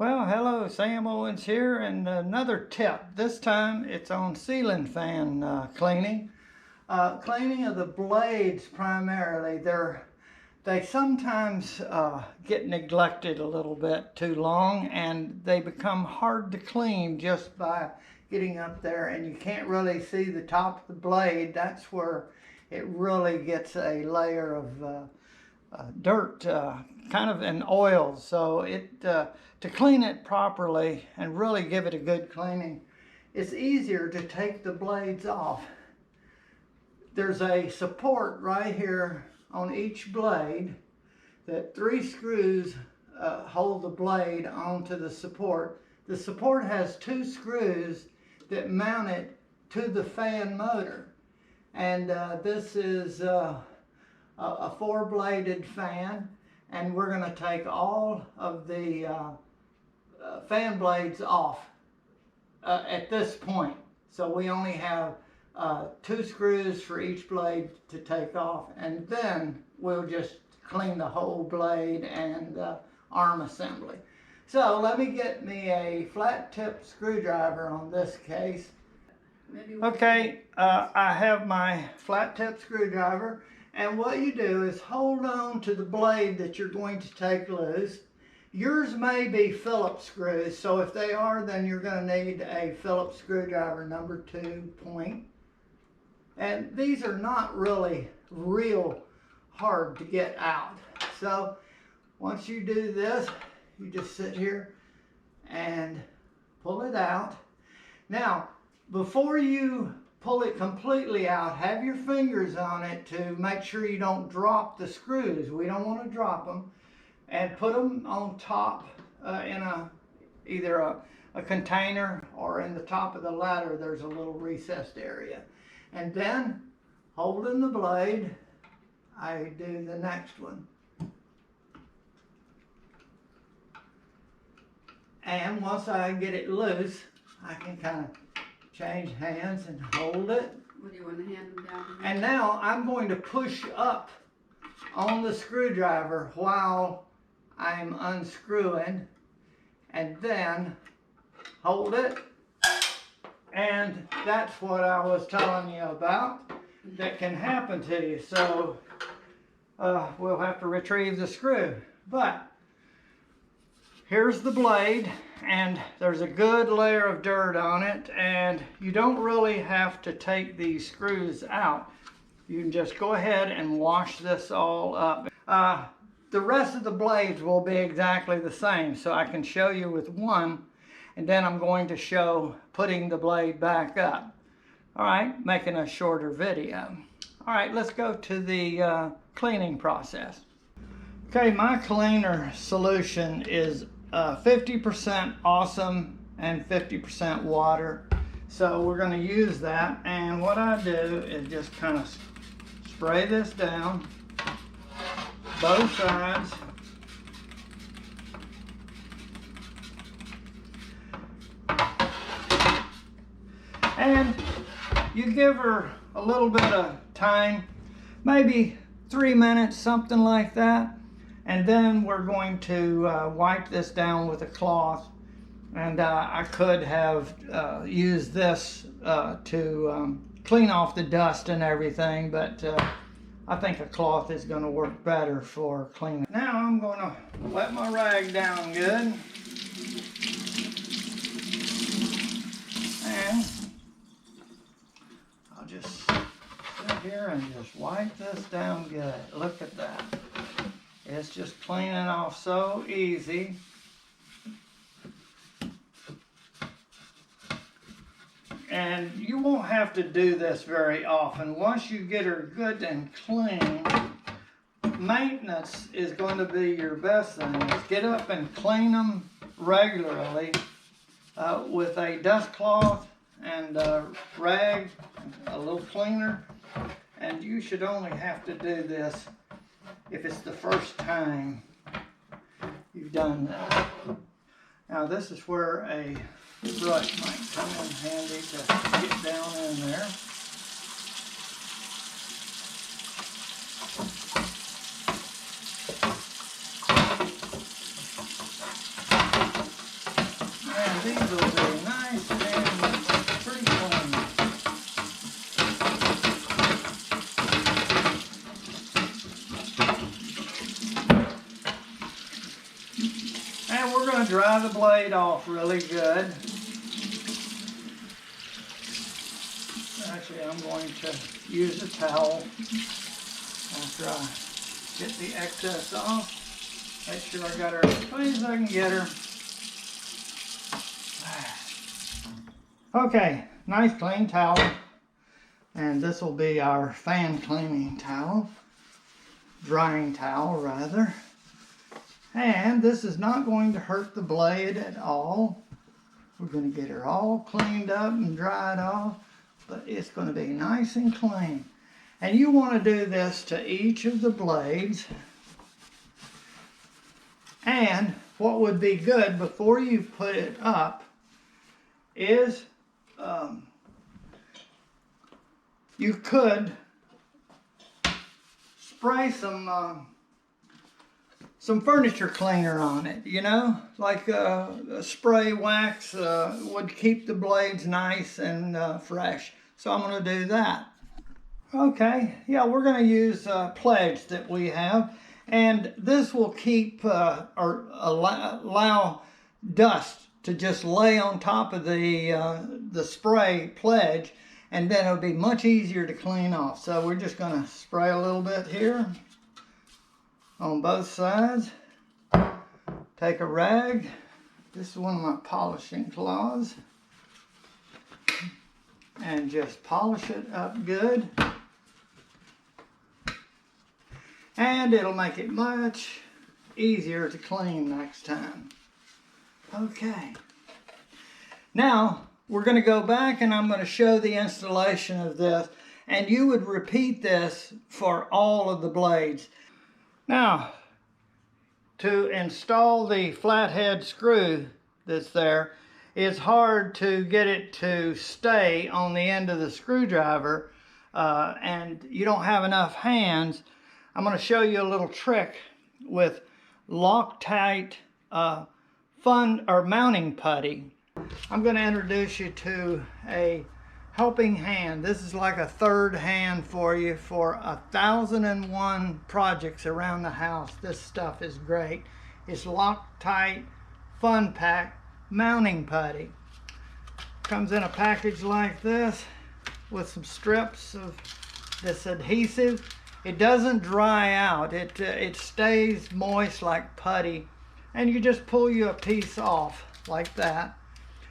Well, hello, Sam Owens here, and another tip. This time it's on ceiling fan cleaning. Cleaning of the blades primarily. They sometimes get neglected a little bit too long, and they become hard to clean just by getting up there, and you can't really see the top of the blade. That's where it really gets a layer of dirt, kind of an oil. So to clean it properly and really give it a good cleaning, it's easier to take the blades off. There's a support right here on each blade that 3 screws hold the blade onto the support. The support has 2 screws that mount it to the fan motor, and this is a 4-bladed fan, and we're going to take all of the fan blades off at this point. So we only have 2 screws for each blade to take off, and then we'll just clean the whole blade and arm assembly. So let me get me a flat tip screwdriver on this case. Okay, I have my flat tip screwdriver, and what you do is hold on to the blade that you're going to take loose. Yours may be Phillips screws, so if they are, then you're going to need a Phillips screwdriver number 2 point. And these are not really real hard to get out. So once you do this, you just sit here and pull it out. Now, before you pull it completely out, have your fingers on it to make sure you don't drop the screws. We don't want to drop them. And put them on top in either a container, or in the top of the ladder there's a little recessed area. And then, holding the blade, I do the next one. And once I get it loose, I can kind of change hands and hold it. What do you want to hand them down? And now I'm going to push up on the screwdriver while I'm unscrewing, and then hold it. And that's what I was telling you about that can happen to you. So we'll have to retrieve the screw. But here's the blade, and there's a good layer of dirt on it, and you don't really have to take these screws out. You can just go ahead and wash this all up. The rest of the blades will be exactly the same, so I can show you with one, and then I'm going to show putting the blade back up. All right, making a shorter video. All right, let's go to the cleaning process. Okay, my cleaner solution is 50% Awesome and 50% water. So we're going to use that, and what I do is just kind of spray this down both sides. And you give her a little bit of time, maybe 3 minutes, something like that. And then we're going to wipe this down with a cloth. And I could have used this to clean off the dust and everything, but I think a cloth is going to work better for cleaning. Now I'm going to wet my rag down good. And I'll just sit here and just wipe this down good. Look at that. It's just cleaning off so easy. And you won't have to do this very often. Once you get her good and clean, maintenance is going to be your best thing. Just get up and clean them regularly with a dust cloth and a rag, a little cleaner. And you should only have to do this if it's the first time you've done that. Now this is where a brush might come in handy to get down in there. these will be nice and pretty clean. And we're going to dry the blade off really good. Actually, I'm going to use a towel after I get the excess off. Make sure I got her as clean as I can get her. Okay, nice clean towel. And this will be our fan cleaning towel. Drying towel, rather. And this is not going to hurt the blade at all. We're going to get her all cleaned up and dried off. But it's going to be nice and clean. And you want to do this to each of the blades. And what would be good before you put it up is you could spray some furniture cleaner on it, you know, like a spray wax would keep the blades nice and fresh. So I'm going to do that. Okay, yeah, we're going to use Pledge that we have, and this will keep or allow dust to just lay on top of the spray Pledge, and then it'll be much easier to clean off. So we're just going to spray a little bit here on both sides. Take a rag. This is one of my polishing cloths, and just polish it up good. And it'll make it much easier to clean next time. Okay. Now, we're going to go back and I'm going to show the installation of this. And you would repeat this for all of the blades. Now, to install the flathead screw that's there, it's hard to get it to stay on the end of the screwdriver and you don't have enough hands. I'm going to show you a little trick with Loctite mounting putty. I'm going to introduce you to a helping hand. This is like a third hand for you for 1,001 projects around the house. This stuff is great. It's Loctite Fun Pack mounting putty. Comes in a package like this with some strips of this adhesive. It doesn't dry out. It stays moist like putty, and you just pull you a piece off like that.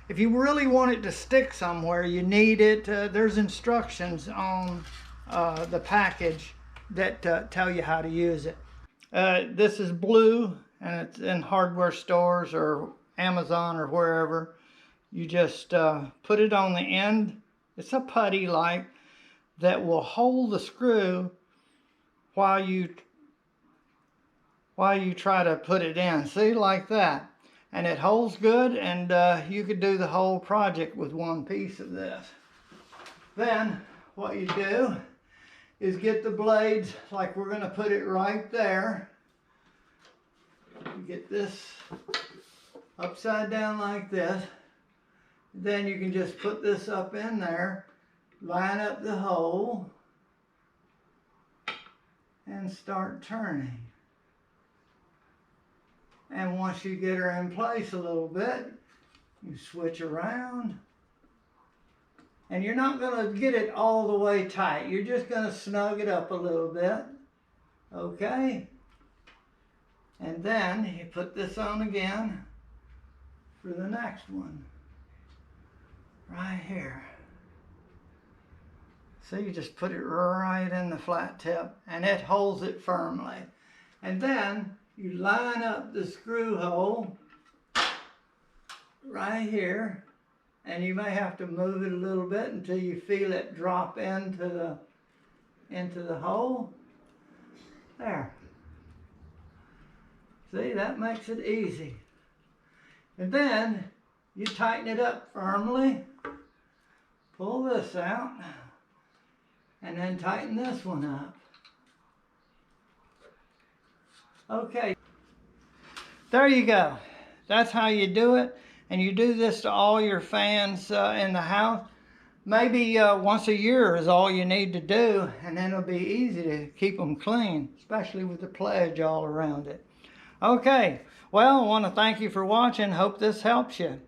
If you really want it to stick somewhere, you need it. There's instructions on the package that tell you how to use it. This is blue, and it's in hardware stores or Amazon or wherever. You just put it on the end. It's a putty like that will hold the screw while you try to put it in. See, like that. And it holds good, and you could do the whole project with one piece of this. Then what you do is get the blades, like we're going to put it right there. You get this upside down like this. Then you can just put this up in there, line up the hole, and start turning. And once you get her in place a little bit, you switch around. And you're not going to get it all the way tight. You're just going to snug it up a little bit. Okay? And then you put this on again for the next one. Right here. So you just put it right in the flat tip, and it holds it firmly. And then you line up the screw hole right here, and you may have to move it a little bit until you feel it drop into the hole. There. See, that makes it easy. And then you tighten it up firmly, pull this out, and then tighten this one up. Okay, there you go. That's how you do it. and you do this to all your fans in the house, maybe once a year is all you need to do, and then it'll be easy to keep them clean, especially with the pledge all around it. Okay, well, I want to thank you for watching. Hope this helps you.